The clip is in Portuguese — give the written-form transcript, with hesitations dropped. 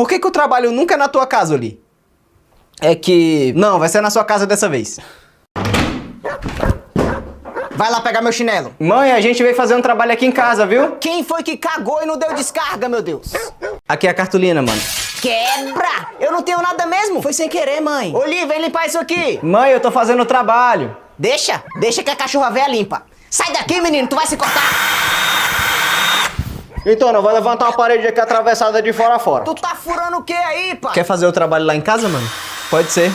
Por que o trabalho nunca é na tua casa, Oli? É que... Não, vai ser na sua casa dessa vez. Vai lá pegar meu chinelo. Mãe, a gente veio fazer um trabalho aqui em casa, viu? Quem foi que cagou e não deu descarga, meu Deus? Aqui é a cartolina, mano. Quebra! Eu não tenho nada mesmo. Foi sem querer, mãe. Oli, vem limpar isso aqui. Mãe, eu tô fazendo o trabalho. Deixa que a cachorra véia limpa. Sai daqui, menino, tu vai se cortar. Então, eu vou levantar uma parede aqui atravessada de fora a fora. Tu tá furando o que aí, pai? Quer fazer o trabalho lá em casa, mano? Pode ser.